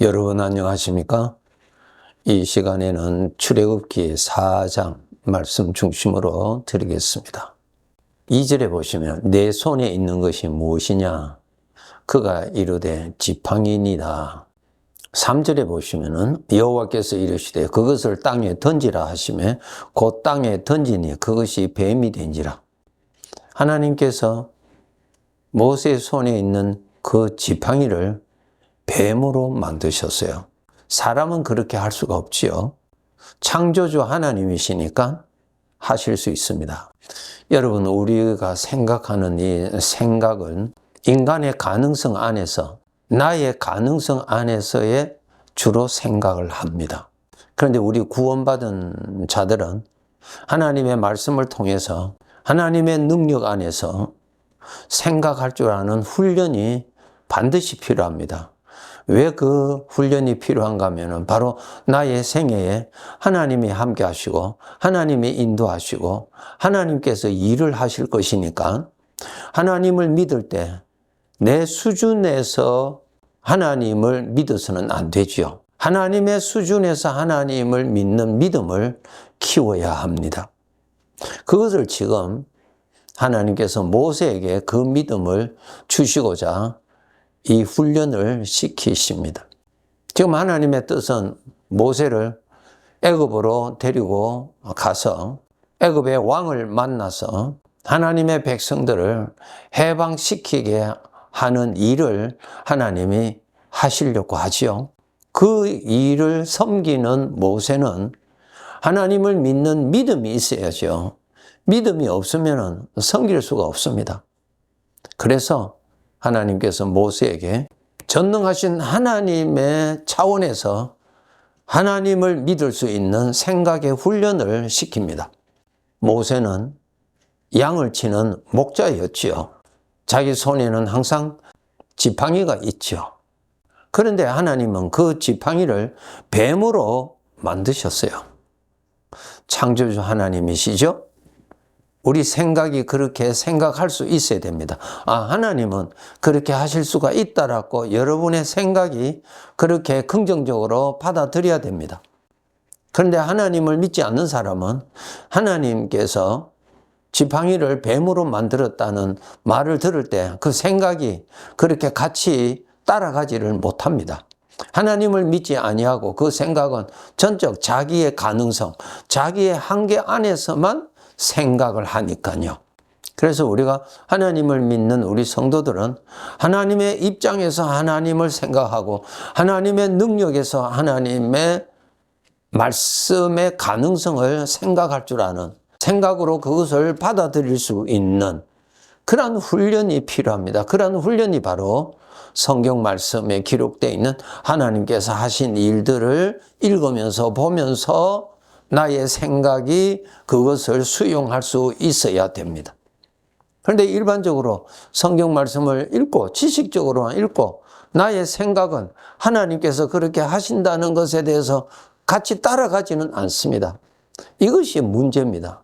여러분 안녕하십니까? 이 시간에는 출애굽기 4장 말씀 중심으로 드리겠습니다. 2절에 보시면 내 손에 있는 것이 무엇이냐? 그가 이르되 지팡이니라. 3절에 보시면은 여호와께서 이르시되 그것을 땅에 던지라 하시매 곧 땅에 던지니 그것이 뱀이 된지라. 하나님께서 모세의 손에 있는 그 지팡이를 뱀으로 만드셨어요. 사람은 그렇게 할 수가 없지요. 창조주 하나님이시니까 하실 수 있습니다. 여러분, 우리가 생각하는 이 생각은 인간의 가능성 안에서, 나의 가능성 안에서의 주로 생각을 합니다. 그런데 우리 구원받은 자들은 하나님의 말씀을 통해서 하나님의 능력 안에서 생각할 줄 아는 훈련이 반드시 필요합니다. 왜 그 훈련이 필요한가 하면은 바로 나의 생애에 하나님이 함께 하시고 하나님이 인도하시고 하나님께서 일을 하실 것이니까 하나님을 믿을 때 내 수준에서 하나님을 믿어서는 안 되지요. 하나님의 수준에서 하나님을 믿는 믿음을 키워야 합니다. 그것을 지금 하나님께서 모세에게 그 믿음을 주시고자 이 훈련을 시키십니다. 지금 하나님의 뜻은 모세를 애굽으로 데리고 가서 애굽의 왕을 만나서 하나님의 백성들을 해방시키게 하는 일을 하나님이 하시려고 하지요. 그 일을 섬기는 모세는 하나님을 믿는 믿음이 있어야죠. 믿음이 없으면 섬길 수가 없습니다. 그래서 하나님께서 모세에게 전능하신 하나님의 차원에서 하나님을 믿을 수 있는 생각의 훈련을 시킵니다. 모세는 양을 치는 목자였지요. 자기 손에는 항상 지팡이가 있죠. 그런데 하나님은 그 지팡이를 뱀으로 만드셨어요. 창조주 하나님이시죠? 우리 생각이 그렇게 생각할 수 있어야 됩니다. 하나님은 그렇게 하실 수가 있다라고 여러분의 생각이 그렇게 긍정적으로 받아들여야 됩니다. 그런데 하나님을 믿지 않는 사람은 하나님께서 지팡이를 뱀으로 만들었다는 말을 들을 때 그 생각이 그렇게 같이 따라가지를 못합니다. 하나님을 믿지 아니하고 그 생각은 전적 자기의 가능성, 자기의 한계 안에서만 생각을 하니까요. 그래서 우리가 하나님을 믿는 우리 성도들은 하나님의 입장에서 하나님을 생각하고 하나님의 능력에서 하나님의 말씀의 가능성을 생각할 줄 아는, 생각으로 그것을 받아들일 수 있는 그런 훈련이 필요합니다. 그런 훈련이 바로 성경 말씀에 기록되어 있는 하나님께서 하신 일들을 읽으면서 보면서 나의 생각이 그것을 수용할 수 있어야 됩니다. 그런데 일반적으로 성경 말씀을 읽고 지식적으로만 읽고 나의 생각은 하나님께서 그렇게 하신다는 것에 대해서 같이 따라가지는 않습니다. 이것이 문제입니다.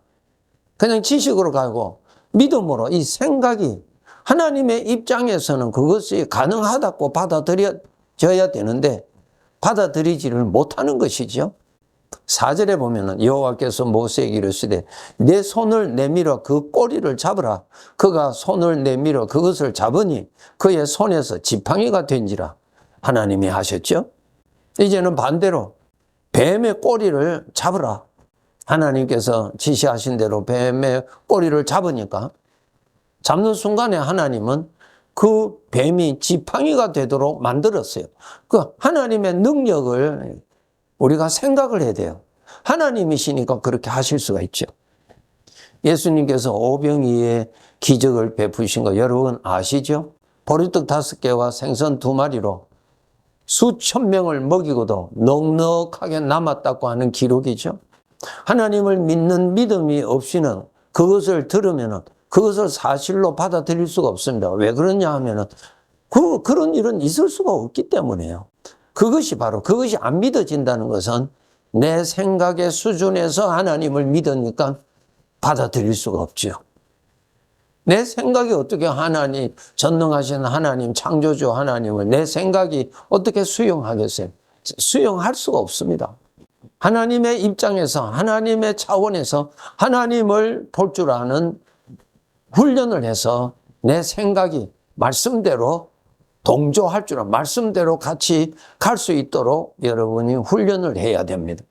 그냥 지식으로 가고 믿음으로 이 생각이 하나님의 입장에서는 그것이 가능하다고 받아들여져야 되는데 받아들이지를 못하는 것이죠. 4절에 보면은 여호와께서 모세에게 이르시되 내 손을 내밀어 그 꼬리를 잡으라. 그가 손을 내밀어 그것을 잡으니 그의 손에서 지팡이가 된지라. 하나님이 하셨죠. 이제는 반대로 뱀의 꼬리를 잡으라. 하나님께서 지시하신 대로 뱀의 꼬리를 잡으니까 잡는 순간에 하나님은 그 뱀이 지팡이가 되도록 만들었어요. 그 하나님의 능력을 우리가 생각을 해야 돼요. 하나님이시니까 그렇게 하실 수가 있죠. 예수님께서 오병이의 기적을 베푸신 거 여러분 아시죠? 보리떡 5개와 생선 2마리로 수천 명을 먹이고도 넉넉하게 남았다고 하는 기록이죠. 하나님을 믿는 믿음이 없이는 그것을 들으면 그것을 사실로 받아들일 수가 없습니다. 왜 그러냐 하면 그런 일은 있을 수가 없기 때문에요. 그것이 안 믿어진다는 것은 내 생각의 수준에서 하나님을 믿으니까 받아들일 수가 없죠. 내 생각이 어떻게 하나님, 전능하신 하나님, 창조주 하나님을 내 생각이 어떻게 수용하겠어요? 수용할 수가 없습니다. 하나님의 입장에서, 하나님의 차원에서 하나님을 볼 줄 아는 훈련을 해서 내 생각이 말씀대로 동조할 줄 아는, 말씀대로 같이 갈 수 있도록 여러분이 훈련을 해야 됩니다.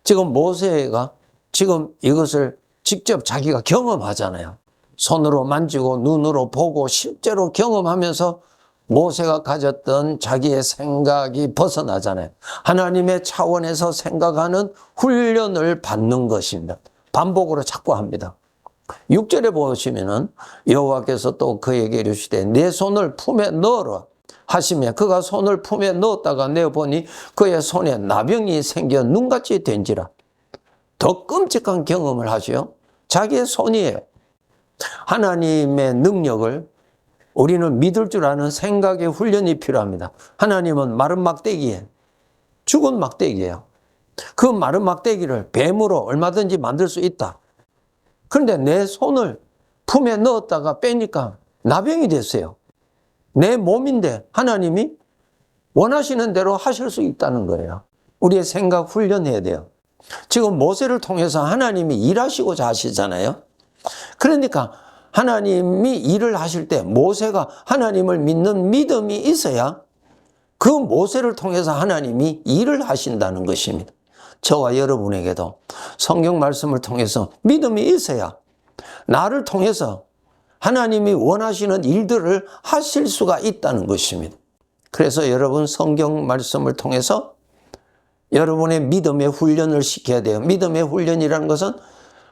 지금 모세가 지금 이것을 직접 자기가 경험하잖아요. 손으로 만지고 눈으로 보고 실제로 경험하면서 모세가 가졌던 자기의 생각이 벗어나잖아요. 하나님의 차원에서 생각하는 훈련을 받는 것입니다. 반복으로 자꾸 합니다. 6절에 보시면은 여호와께서 또 그에게 이르시되 내 손을 품에 넣어라 하시며 그가 손을 품에 넣었다가 내어보니 그의 손에 나병이 생겨 눈같이 된지라. 더 끔찍한 경험을 하죠. 자기의 손이에요. 하나님의 능력을 우리는 믿을 줄 아는 생각의 훈련이 필요합니다. 하나님은 마른 막대기에, 죽은 막대기예요. 그 마른 막대기를 뱀으로 얼마든지 만들 수 있다. 그런데 내 손을 품에 넣었다가 빼니까 나병이 됐어요. 내 몸인데 하나님이 원하시는 대로 하실 수 있다는 거예요. 우리의 생각 훈련해야 돼요. 지금 모세를 통해서 하나님이 일하시고자 하시잖아요. 그러니까 하나님이 일을 하실 때 모세가 하나님을 믿는 믿음이 있어야 그 모세를 통해서 하나님이 일을 하신다는 것입니다. 저와 여러분에게도 성경 말씀을 통해서 믿음이 있어야 나를 통해서 하나님이 원하시는 일들을 하실 수가 있다는 것입니다. 그래서 여러분 성경 말씀을 통해서 여러분의 믿음의 훈련을 시켜야 돼요. 믿음의 훈련이라는 것은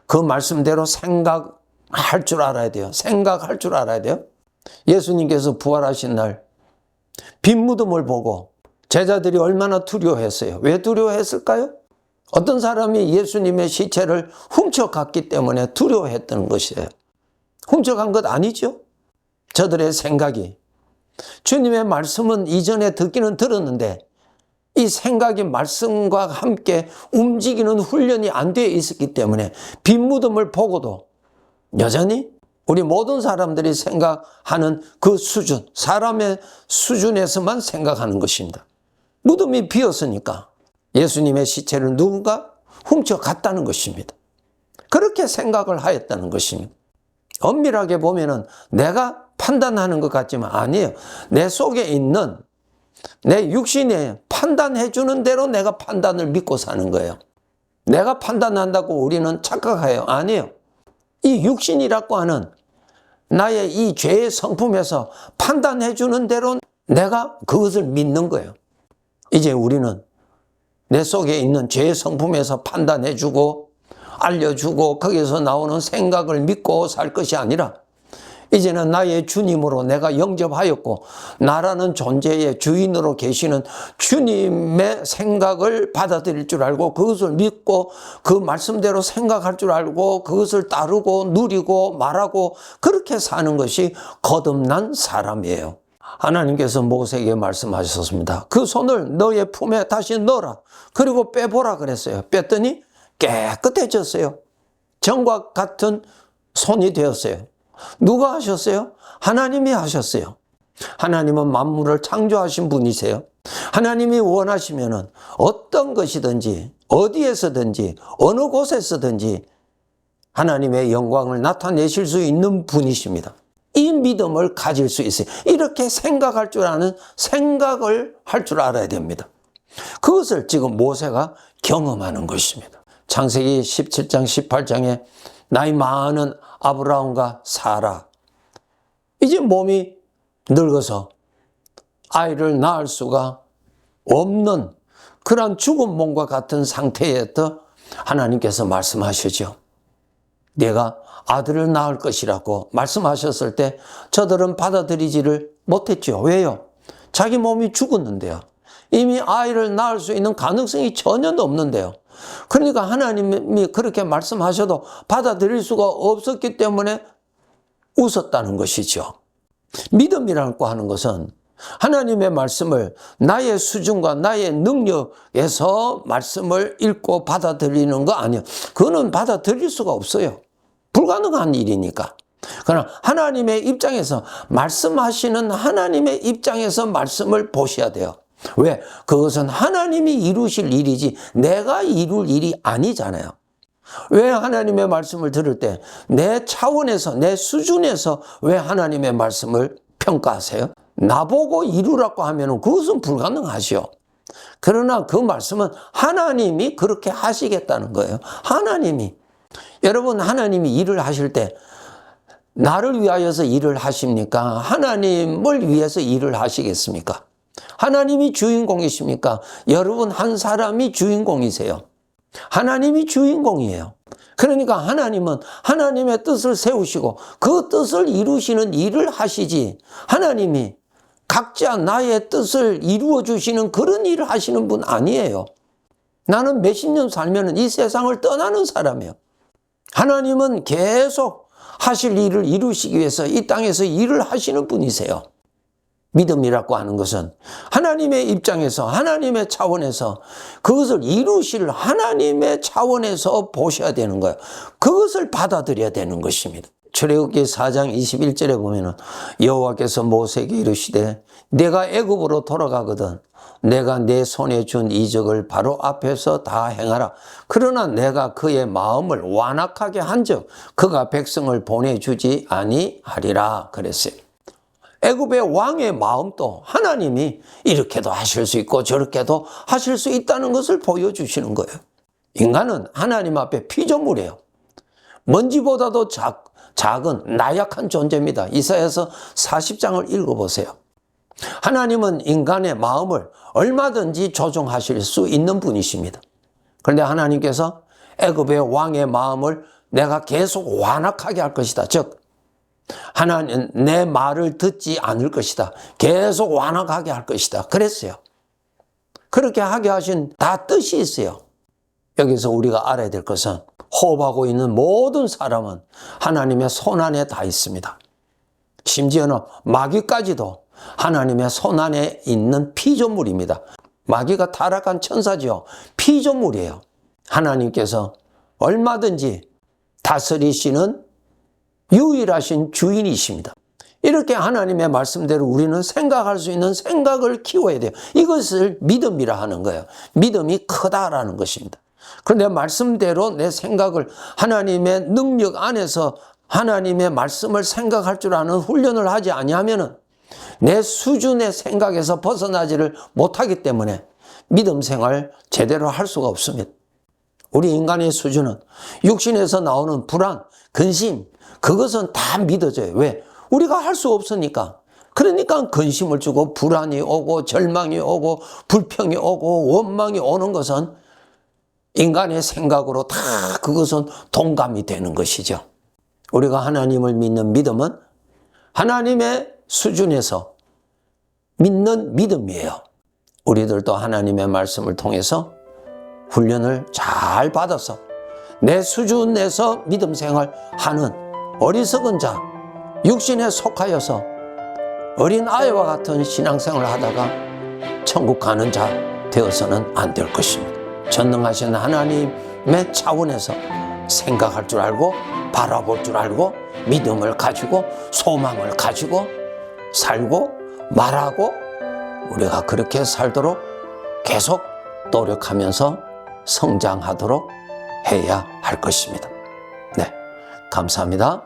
그 말씀대로 생각할 줄 알아야 돼요. 생각할 줄 알아야 돼요. 예수님께서 부활하신 날 빈 무덤을 보고 제자들이 얼마나 두려워했어요. 왜 두려워했을까요? 어떤 사람이 예수님의 시체를 훔쳐갔기 때문에 두려워했던 것이에요. 훔쳐간 것 아니죠? 저들의 생각이. 주님의 말씀은 이전에 듣기는 들었는데 이 생각이 말씀과 함께 움직이는 훈련이 안 되어 있었기 때문에 빈 무덤을 보고도 여전히 우리 모든 사람들이 생각하는 그 수준, 사람의 수준에서만 생각하는 것입니다. 무덤이 비었으니까 예수님의 시체를 누군가 훔쳐갔다는 것입니다. 그렇게 생각을 하였다는 것입니다. 엄밀하게 보면은 내가 판단하는 것 같지만 아니에요. 내 속에 있는 내 육신이 판단해 주는 대로 내가 판단을 믿고 사는 거예요. 내가 판단한다고 우리는 착각해요. 아니에요. 이 육신이라고 하는 나의 이 죄의 성품에서 판단해 주는 대로 내가 그것을 믿는 거예요. 이제 우리는 내 속에 있는 죄의 성품에서 판단해 주고 알려주고 거기서 나오는 생각을 믿고 살 것이 아니라 이제는 나의 주님으로 내가 영접하였고 나라는 존재의 주인으로 계시는 주님의 생각을 받아들일 줄 알고 그것을 믿고 그 말씀대로 생각할 줄 알고 그것을 따르고 누리고 말하고 그렇게 사는 것이 거듭난 사람이에요. 하나님께서 모세에게 말씀하셨습니다. 그 손을 너의 품에 다시 넣어라. 그리고 빼보라 그랬어요. 뺐더니 깨끗해졌어요. 전과 같은 손이 되었어요. 누가 하셨어요? 하나님이 하셨어요. 하나님은 만물을 창조하신 분이세요. 하나님이 원하시면은 어떤 것이든지 어디에서든지 어느 곳에서든지 하나님의 영광을 나타내실 수 있는 분이십니다. 이 믿음을 가질 수 있어요. 이렇게 생각할 줄 아는 생각을 할 줄 알아야 됩니다. 그것을 지금 모세가 경험하는 것입니다. 창세기 17장 18장에 나이 많은 아브라함과 사라 이제 몸이 늙어서 아이를 낳을 수가 없는 그런 죽은 몸과 같은 상태에서 하나님께서 말씀하시죠. 내가 아들을 낳을 것이라고 말씀하셨을 때 저들은 받아들이지를 못했죠. 왜요? 자기 몸이 죽었는데요. 이미 아이를 낳을 수 있는 가능성이 전혀 없는데요. 그러니까 하나님이 그렇게 말씀하셔도 받아들일 수가 없었기 때문에 웃었다는 것이죠. 믿음이라고 하는 것은 하나님의 말씀을 나의 수준과 나의 능력에서 말씀을 읽고 받아들이는 거 아니에요. 그거는 받아들일 수가 없어요. 불가능한 일이니까. 그러나 하나님의 입장에서, 말씀하시는 하나님의 입장에서 말씀을 보셔야 돼요. 왜? 그것은 하나님이 이루실 일이지 내가 이룰 일이 아니잖아요. 왜 하나님의 말씀을 들을 때 내 차원에서, 내 수준에서 왜 하나님의 말씀을 평가하세요? 나보고 이루라고 하면 그것은 불가능하죠. 그러나 그 말씀은 하나님이 그렇게 하시겠다는 거예요. 하나님이. 여러분, 하나님이 일을 하실 때 나를 위하여서 일을 하십니까? 하나님을 위해서 일을 하시겠습니까? 하나님이 주인공이십니까? 여러분 한 사람이 주인공이세요. 하나님이 주인공이에요. 그러니까 하나님은 하나님의 뜻을 세우시고 그 뜻을 이루시는 일을 하시지, 하나님이 각자 나의 뜻을 이루어 주시는 그런 일을 하시는 분 아니에요. 나는 몇십 년 살면 이 세상을 떠나는 사람이에요. 하나님은 계속 하실 일을 이루시기 위해서 이 땅에서 일을 하시는 분이세요. 믿음이라고 하는 것은 하나님의 입장에서, 하나님의 차원에서 그것을 이루실 하나님의 차원에서 보셔야 되는 거예요. 그것을 받아들여야 되는 것입니다. 출애굽기 4장 21절에 보면은 여호와께서 모세에게 이르시되 내가 애굽으로 돌아가거든 내가 내 손에 준 이적을 바로 앞에서 다 행하라. 그러나 내가 그의 마음을 완악하게 한즉 그가 백성을 보내주지 아니하리라 그랬어요. 애굽의 왕의 마음도 하나님이 이렇게도 하실 수 있고 저렇게도 하실 수 있다는 것을 보여주시는 거예요. 인간은 하나님 앞에 피조물이에요. 먼지보다도 작은 나약한 존재입니다. 이사야서 40장을 읽어보세요. 하나님은 인간의 마음을 얼마든지 조종하실 수 있는 분이십니다. 그런데 하나님께서 애굽의 왕의 마음을 내가 계속 완악하게 할 것이다. 즉 하나님 내 말을 듣지 않을 것이다. 계속 완악하게 할 것이다. 그랬어요. 그렇게 하게 하신 다 뜻이 있어요. 여기서 우리가 알아야 될 것은 호흡하고 있는 모든 사람은 하나님의 손안에 다 있습니다. 심지어는 마귀까지도 하나님의 손안에 있는 피조물입니다. 마귀가 타락한 천사지요. 피조물이에요. 하나님께서 얼마든지 다스리시는 유일하신 주인이십니다. 이렇게 하나님의 말씀대로 우리는 생각할 수 있는 생각을 키워야 돼요. 이것을 믿음이라 하는 거예요. 믿음이 크다라는 것입니다. 그런데 말씀대로 내 생각을 하나님의 능력 안에서 하나님의 말씀을 생각할 줄 아는 훈련을 하지 아니하면은 내 수준의 생각에서 벗어나지를 못하기 때문에 믿음 생활 제대로 할 수가 없습니다. 우리 인간의 수준은 육신에서 나오는 불안, 근심, 그것은 다 믿어져요. 왜? 우리가 할 수 없으니까. 그러니까 근심을 주고 불안이 오고 절망이 오고 불평이 오고 원망이 오는 것은 인간의 생각으로 다 그것은 동감이 되는 것이죠. 우리가 하나님을 믿는 믿음은 하나님의 수준에서 믿는 믿음이에요. 우리들도 하나님의 말씀을 통해서 훈련을 잘 받아서 내 수준에서 믿음 생활하는 어리석은 자, 육신에 속하여서 어린 아이와 같은 신앙생활을 하다가 천국 가는 자 되어서는 안 될 것입니다. 전능하신 하나님의 차원에서 생각할 줄 알고 바라볼 줄 알고 믿음을 가지고 소망을 가지고 살고 말하고 우리가 그렇게 살도록 계속 노력하면서 성장하도록 해야 할 것입니다. 네, 감사합니다.